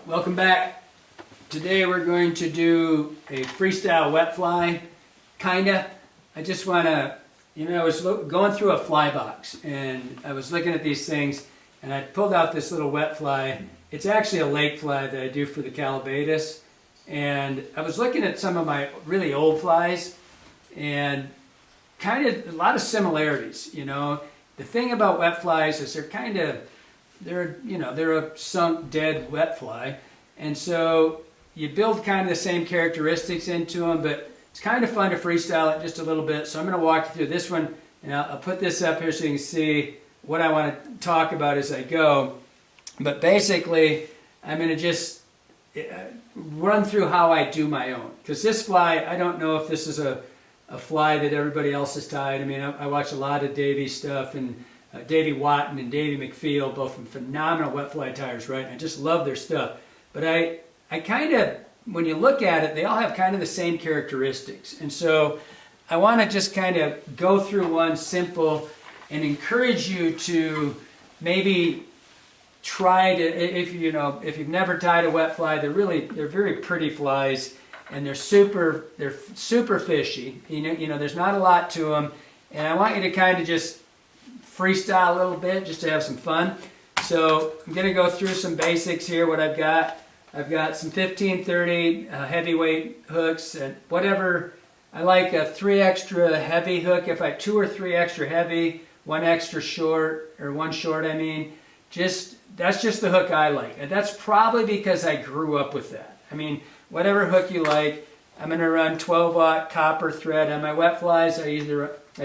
Welcome back. Today we're going to do a freestyle wet fly, kinda. I just want to, I was going through a fly box and I was looking at these things and I pulled out this little wet fly. It's actually a lake fly that I do for the Calabaitis. And I was looking at some of my really old flies and kind of a lot of similarities, The thing about wet flies is they're a sunk, dead wet fly. And so you build kind of the same characteristics into them, but it's kind of fun to freestyle it just a little bit. So I'm going to walk you through this one, and I'll put this up here so you can see what I want to talk about as I go. But basically, I'm going to just run through how I do my own. Because this fly, I don't know if this is a fly that everybody else has tied. I mean, I watch a lot of Davey stuff, and Davey Watton and Davey McField, both from phenomenal wet fly tyers, right? I just love their stuff. But I kind of, when you look at it, they all have kind of the same characteristics. And so I want to just kind of go through one simple and encourage you to maybe try to, if you've never tied a wet fly, they're very pretty flies, and they're super fishy. There's not a lot to them, and I want you to kind of just freestyle a little bit just to have some fun. So I'm going to go through some basics here. What I've got some 15-30 heavyweight hooks, and whatever. I like a 3 extra heavy hook. If I 2 or 3 extra heavy, 1 extra short, or 1 short, I mean, that's just the hook I like. And that's probably because I grew up with that. I mean, whatever hook you like. I'm going to run 12-aught copper thread on my wet flies. I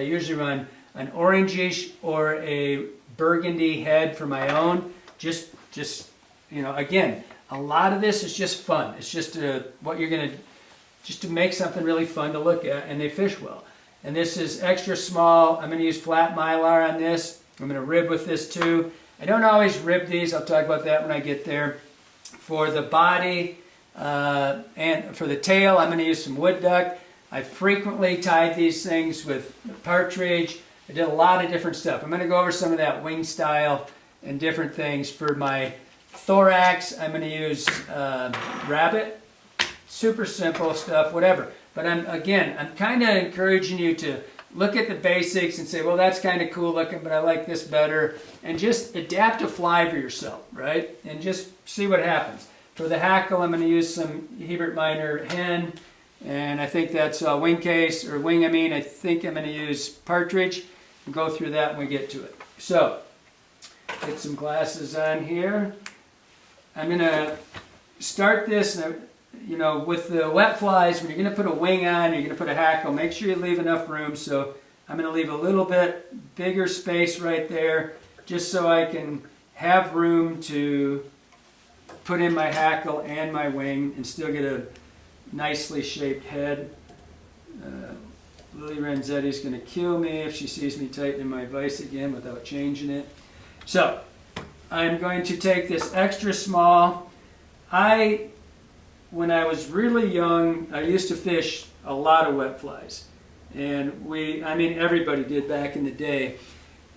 usually run an orangish or a burgundy head for my own. Just again, a lot of this is just fun. It's just what you're going to, just to make something really fun to look at, and they fish well. And this is extra small. I'm going to use flat mylar on this. I'm going to rib with this too. I don't always rib these. I'll talk about that when I get there. For the body and for the tail, I'm going to use some wood duck. I frequently tied these things with partridge. I did a lot of different stuff. I'm going to go over some of that wing style and different things. For my thorax, I'm going to use rabbit. Super simple stuff, whatever. But I'm kind of encouraging you to look at the basics and say, well, that's kind of cool looking, but I like this better. And just adapt a fly for yourself, right? And just see what happens. For the hackle, I'm going to use some Hebert Minor hen. And I think that's wing case, or wing, I think I'm going to use partridge. And go through that when we get to it. So, get some glasses on here. I'm going to start this, with the wet flies. When you're going to put a wing on, you're going to put a hackle, make sure you leave enough room. So I'm going to leave a little bit bigger space right there, just so I can have room to put in my hackle and my wing and still get a nicely shaped head. Lily Renzetti's going to kill me if she sees me tightening my vise again without changing it. So, I'm going to take this extra small. When I was really young, I used to fish a lot of wet flies. And everybody did back in the day.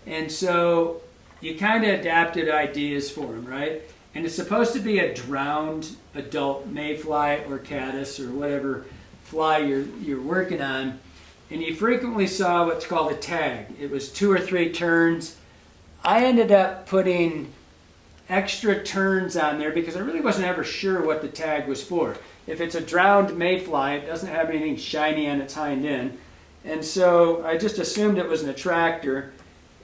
And so, you kind of adapted ideas for them, right? And it's supposed to be a drowned adult mayfly or caddis or whatever fly you're working on. And you frequently saw what's called a tag. It was 2 or 3 turns. I ended up putting extra turns on there because I really wasn't ever sure what the tag was for. If it's a drowned mayfly, it doesn't have anything shiny on its hind end. And so I just assumed it was an attractor.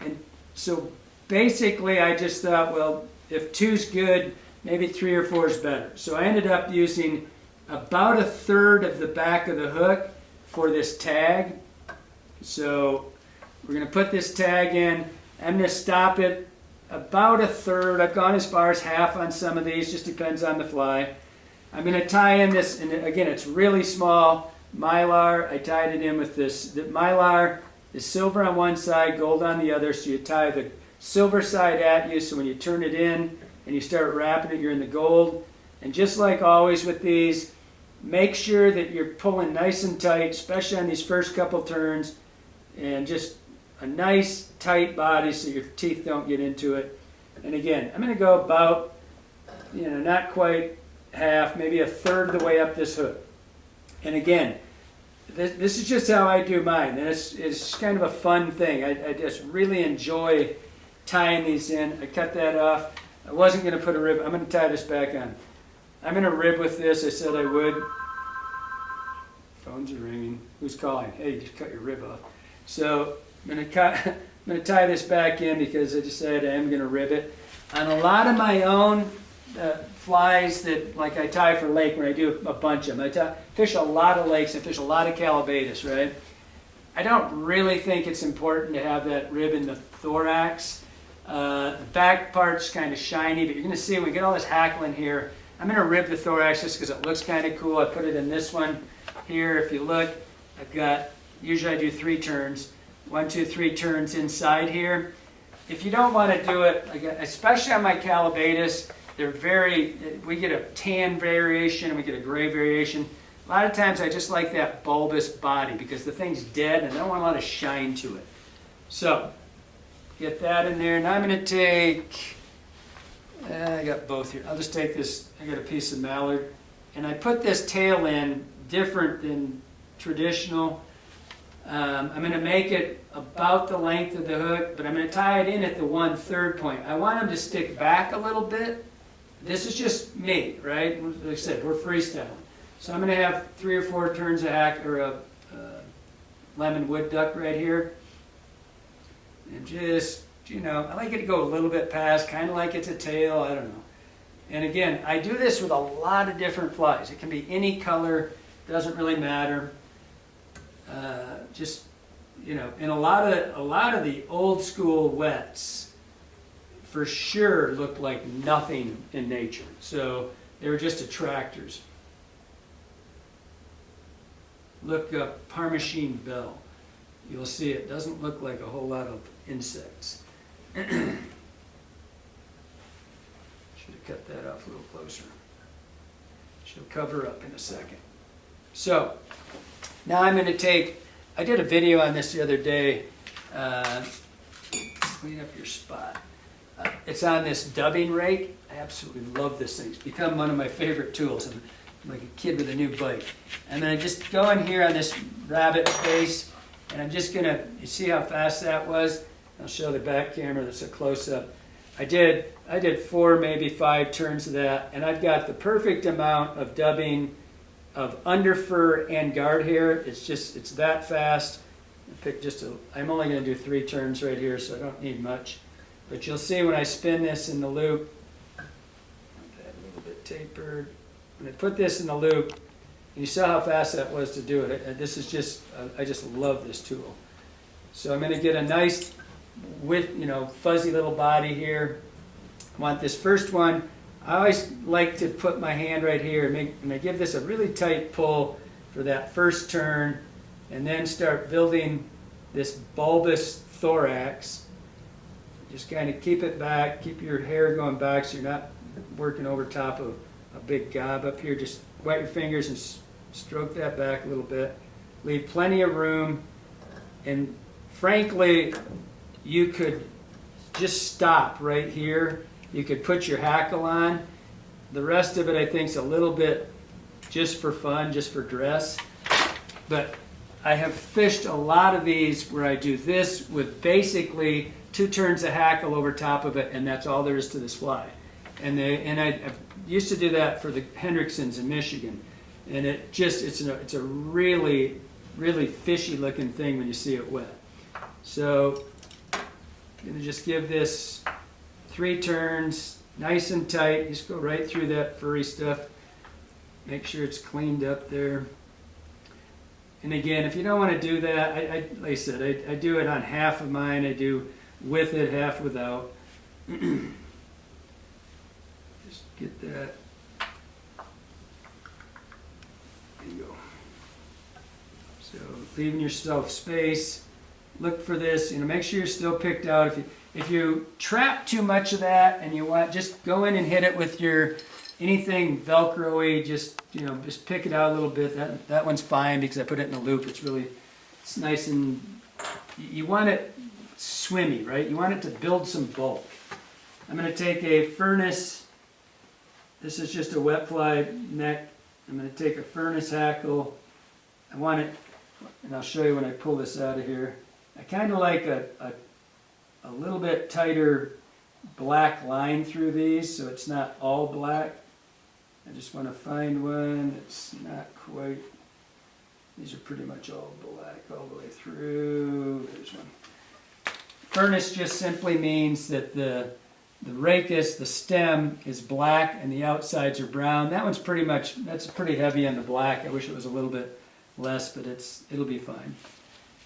And so basically I just thought, well, if 2's good, maybe 3 or 4 is better. So I ended up using about 1/3 of the back of the hook for this tag. So we're going to put this tag in. I'm going to stop it about 1/3. I've gone as far as half on some of these, just depends on the fly. I'm going to tie in this, and again, it's really small mylar. I tied it in with this. The mylar is silver on one side, gold on the other, so you tie the silver side at you, so when you turn it in and you start wrapping it, you're in the gold. And just like always with these, make sure that you're pulling nice and tight, especially on these first couple turns, and just a nice tight body so your teeth don't get into it. And again, I'm going to go about, not quite half, maybe a third of the way up this hook. And again, this is just how I do mine, and it's kind of a fun thing. I just really enjoy tying these in. I cut that off. I wasn't going to put a rib. I'm going to tie this back on. I'm going to rib with this. I said I would. Phones are ringing. Who's calling? Hey, you just cut your rib off. So I'm going to tie this back in because I decided I am going to rib it. On a lot of my own flies that like I tie for lake, when I do a bunch of them, fish a lot of lakes, I fish a lot of calabatus, right? I don't really think it's important to have that rib in the thorax. The back part's kind of shiny, but you're going to see when we get all this hackle in here, I'm going to rib the thorax just because it looks kind of cool. I put it in this one here. If you look, I've got, usually I do 3 turns. 1, 2, 3 turns inside here. If you don't want to do it, like, especially on my calabatus, we get a tan variation and we get a gray variation. A lot of times I just like that bulbous body because the thing's dead and I don't want a lot of shine to it. So, get that in there. Now I'm going to take, I got both here. I'll just take this, I got a piece of mallard. And I put this tail in different than traditional. I'm going to make it about the length of the hook, but I'm going to tie it in at the 1/3 point. I want them to stick back a little bit. This is just me, right? Like I said, we're freestyling. So I'm going to have 3 or 4 turns of a lemon wood duck right here. And just, I like it to go a little bit past, kind of like it's a tail, I don't know. And again, I do this with a lot of different flies. It can be any color, doesn't really matter. And a lot of the old school wets for sure looked like nothing in nature. So they were just attractors. Look up Parmesan bell. You'll see it doesn't look like a whole lot of insects. Should have cut that off a little closer. She'll cover up in a second. So now I'm going to take, I did a video on this the other day, clean up your spot. It's on this dubbing rake. I absolutely love this thing. It's become one of my favorite tools. I'm like a kid with a new bike. And then I just go in here on this rabbit face, and I'm just going to, you see how fast that was? I'll show the back camera, that's a close-up. I did 4, maybe 5 turns of that, and I've got the perfect amount of dubbing of under fur and guard hair. It's that fast. I'm only going to do 3 turns right here, so I don't need much. But you'll see when I spin this in the loop, a little bit tapered. When I put this in the loop, and you saw how fast that was to do it. This is just, I just love this tool. So I'm going to get a nice, fuzzy little body here. I want this first one. I always like to put my hand right here and I give this a really tight pull for that first turn, and then start building this bulbous thorax. Just kind of keep it back, keep your hair going back so you're not working over top of a big gob up here. Just wet your fingers and stroke that back a little bit. Leave plenty of room, and frankly, you could just stop right here. You could put your hackle on. The rest of it, I think, is a little bit just for fun, just for dress. But I have fished a lot of these where I do this with basically 2 turns of hackle over top of it, and that's all there is to this fly. And I used to do that for the Hendricksons in Michigan, and it's a really, really fishy looking thing when you see it wet. So I'm going to just give this 3 turns, nice and tight. Just go right through that furry stuff. Make sure it's cleaned up there. And again, if you don't want to do that, like I said, I do it on half of mine. I do with it, half without. Just get that. There you go. So leaving yourself space. Look for this. Make sure you're still picked out. If you trap too much of that and you want, just go in and hit it with your anything Velcro-y. Just pick it out a little bit. That one's fine because I put it in a loop. It's nice, and you want it swimmy, right? You want it to build some bulk. I'm going to take a furnace. This is just a wet fly neck. I'm going to take a furnace hackle. I want it, and I'll show you when I pull this out of here. I kind of like a little bit tighter black line through these, so it's not all black. I just want to find one that's not quite, these are pretty much all black all the way through. There's one. Furnace just simply means that the rachis, the stem, is black and the outsides are brown. That one's pretty much, that's pretty heavy on the black. I wish it was a little bit less, but it'll be fine.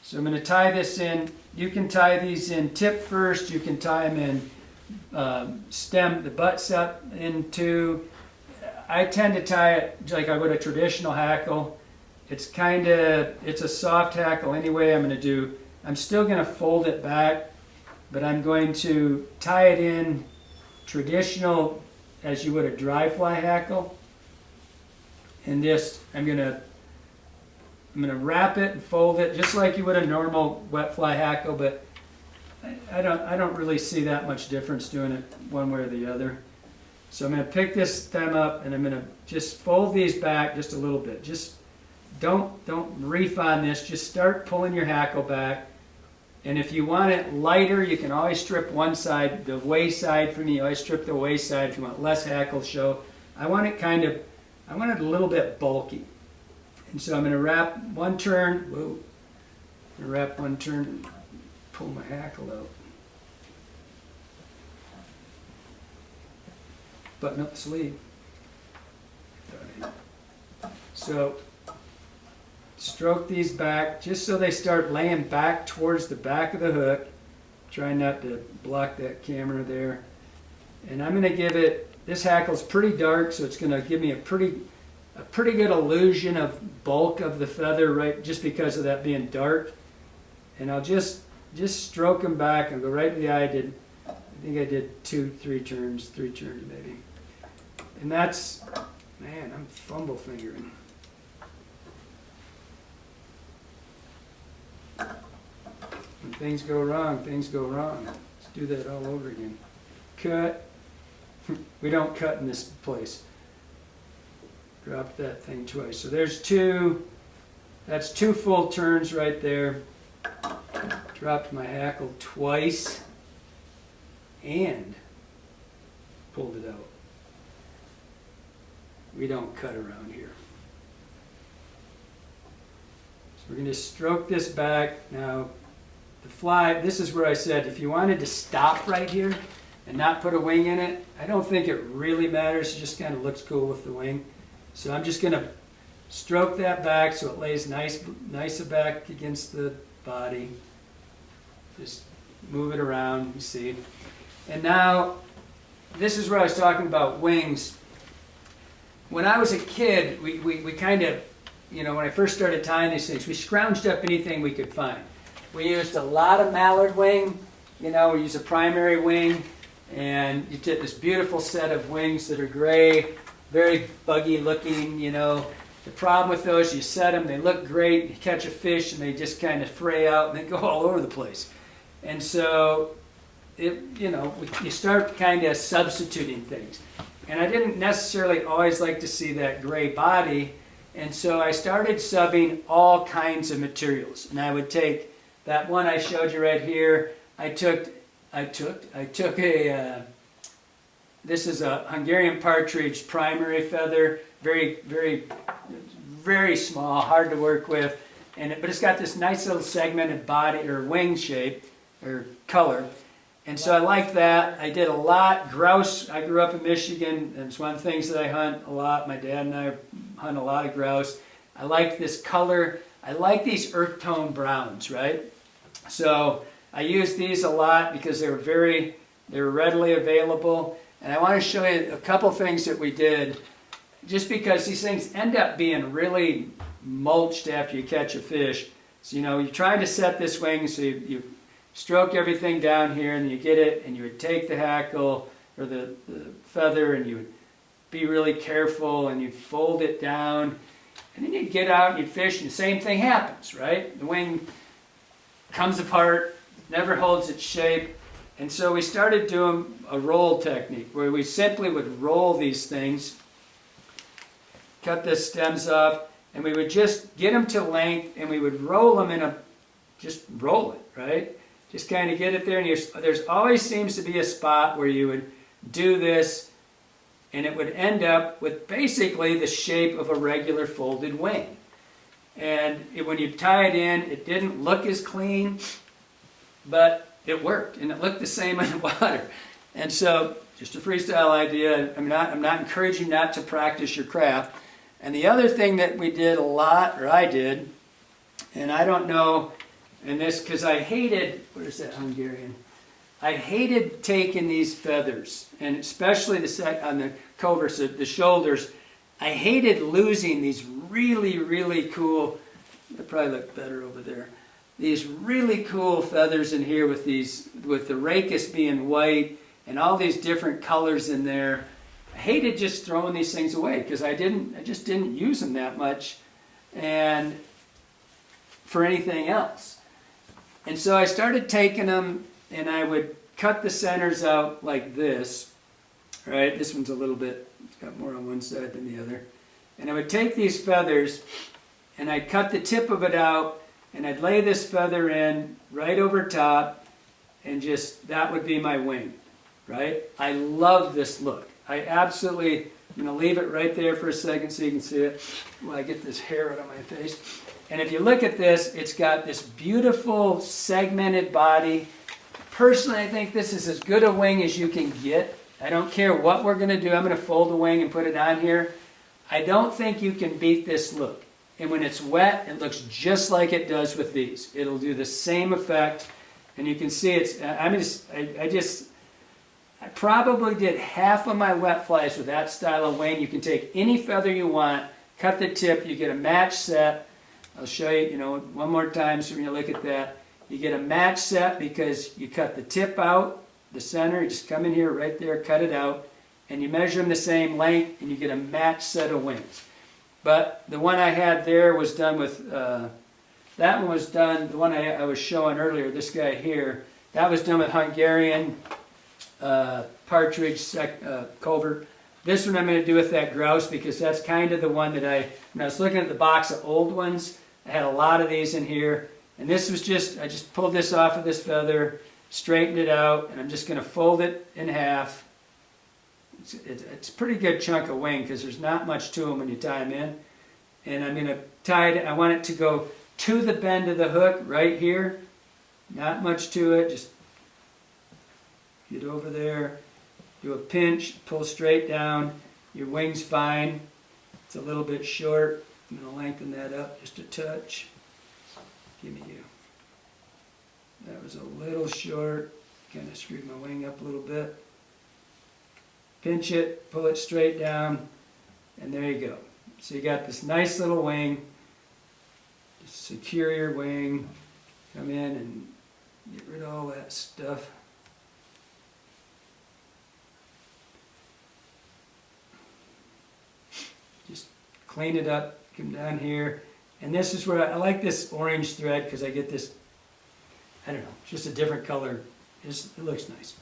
So I'm going to tie this in. You can tie these in tip first. You can tie them in stem, the butts up into. I tend to tie it like I would a traditional hackle. It's a soft hackle anyway. I'm still going to fold it back, but I'm going to tie it in traditional as you would a dry fly hackle. And this, I'm going to wrap it and fold it just like you would a normal wet fly hackle, but I don't really see that much difference doing it one way or the other. So I'm going to pick this stem up and I'm going to just fold these back just a little bit. Just don't reef on this. Just start pulling your hackle back. And if you want it lighter, you can always strip one side, the way side for me. You always strip the way side if you want less hackle show. I want it a little bit bulky. And so I'm going to wrap one turn. Whoa. I'm going to wrap one turn and pull my hackle out. Button up the sleeve. So stroke these back just so they start laying back towards the back of the hook. Try not to block that camera there. And I'm going to give it, this hackle's pretty dark, so it's going to give me a pretty good illusion of bulk of the feather, right, just because of that being dark. And I'll just stroke them back and go right to the eye. I think I did 3 turns maybe. And that's, man, I'm fumble fingering. When things go wrong, things go wrong. Let's do that all over again. Cut. We don't cut in this place. Drop that thing twice. So there's 2, that's 2 full turns right there. Dropped my hackle twice and pulled it out. We don't cut around here. So we're going to stroke this back. Now, the fly, this is where I said if you wanted to stop right here and not put a wing in it, I don't think it really matters. It just kind of looks cool with the wing. So I'm just going to stroke that back so it lays nice back against the body. Just move it around, you see. And now, this is where I was talking about wings. When I was a kid, we kind of, when I first started tying these things, we scrounged up anything we could find. We used a lot of mallard wing, we use a primary wing, and you get this beautiful set of wings that are gray, very buggy looking, The problem with those, you set them, they look great, you catch a fish and they just kind of fray out and they go all over the place. And so, you start kind of substituting things. And I didn't necessarily always like to see that gray body, and so I started subbing all kinds of materials. And I would take that one I showed you right here. I took this is a Hungarian partridge primary feather, very, very, very small, hard to work with, but it's got this nice little segmented body or wing shape or color. And so I like that. I did a lot. Grouse, I grew up in Michigan, and it's one of the things that I hunt a lot. My dad and I hunt a lot of grouse. I like this color. I like these earth tone browns, right? So I used these a lot because they were readily available. And I want to show you a couple things that we did, just because these things end up being really mulched after you catch a fish. So, you're trying to set this wing, so you stroke everything down here and you get it, and you would take the hackle or the feather and you would be really careful and you'd fold it down, and then you'd get out and you'd fish and the same thing happens, right? The wing comes apart, never holds its shape, And so we started doing a roll technique where we simply would roll these things, cut the stems off, and we would just get them to length and we would roll them just roll it, right? Just kind of get it there, and there's always seems to be a spot where you would do this and it would end up with basically the shape of a regular folded wing. And when you tie it in, it didn't look as clean, but it worked, and it looked the same in the water. And so, just a freestyle idea. I'm not encouraging you not to practice your craft. And the other thing that we did a lot, or I did, and I don't know, and this, because I hated, where's that Hungarian? I hated taking these feathers, and especially on the coverts, the shoulders. I hated losing these really, really cool, they probably look better over there. These really cool feathers in here with the rachis being white and all these different colors in there. I hated just throwing these things away because I just didn't use them that much and for anything else. And so I started taking them and I would cut the centers out like this, right? This one's a little bit, it's got more on one side than the other. And I would take these feathers and I'd cut the tip of it out and I'd lay this feather in right over top and just, that would be my wing, right? I love this look. I absolutely, I'm going to leave it right there for a second so you can see it while I get this hair out of my face. And if you look at this, it's got this beautiful segmented body. Personally, I think this is as good a wing as you can get. I don't care what we're going to do. I'm going to fold the wing and put it on here. I don't think you can beat this look. And when it's wet, it looks just like it does with these. It'll do the same effect. And you can see it's, I probably did half of my wet flies with that style of wing. You can take any feather you want, cut the tip, you get a match set. I'll show you, one more time so when you look at that. You get a match set because you cut the tip out, the center, you just come in here right there, cut it out, and you measure them the same length, and you get a match set of wings. But the one I had there was done with, that one was done, the one I was showing earlier, this guy here, that was done with Hungarian partridge covert. This one I'm going to do with that grouse because that's kind of the one that when I was looking at the box of old ones, I had a lot of these in here. And this was I just pulled this off of this feather, straightened it out, and I'm just going to fold it in half. It's a pretty good chunk of wing because there's not much to them when you tie them in. And I'm going to tie it, I want it to go to the bend of the hook right here. Not much to it, just get over there, do a pinch, pull straight down. Your wing's fine. It's a little bit short. I'm going to lengthen that up just a touch. Give me you. That was a little short. Kind of screwed my wing up a little bit. Pinch it, pull it straight down, and there you go. So you got this nice little wing. Just secure your wing. Come in and get rid of all that stuff. Just clean it up, come down here. And this is where I like this orange thread because I get this, I don't know, just a different color. It looks nice.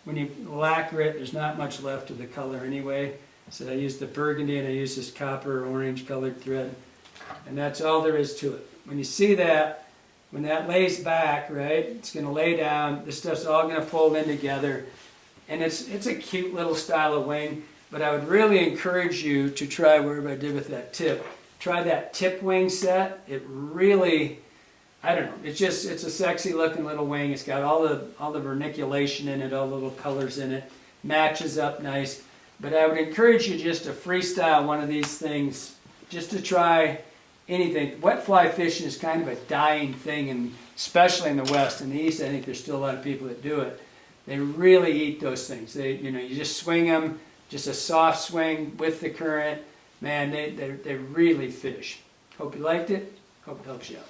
When you lacquer it, there's not much left of the color anyway. So I use the burgundy and I use this copper orange colored thread. And that's all there is to it. When you see that, when that lays back, right, it's going to lay down. This stuff's all going to fold in together. And it's a cute little style of wing. But I would really encourage you to try whatever I did with that tip. Try that tip wing set. It really, I don't know, it's a sexy looking little wing. It's got all the verniculation in it, all the little colors in it. Matches up nice. But I would encourage you just to freestyle one of these things, just to try anything. Wet fly fishing is kind of a dying thing, and especially in the West. In the East, I think there's still a lot of people that do it. They really eat those things. You just swing them, just a soft swing with the current. Man, they really fish. Hope you liked it. Hope it helps you out.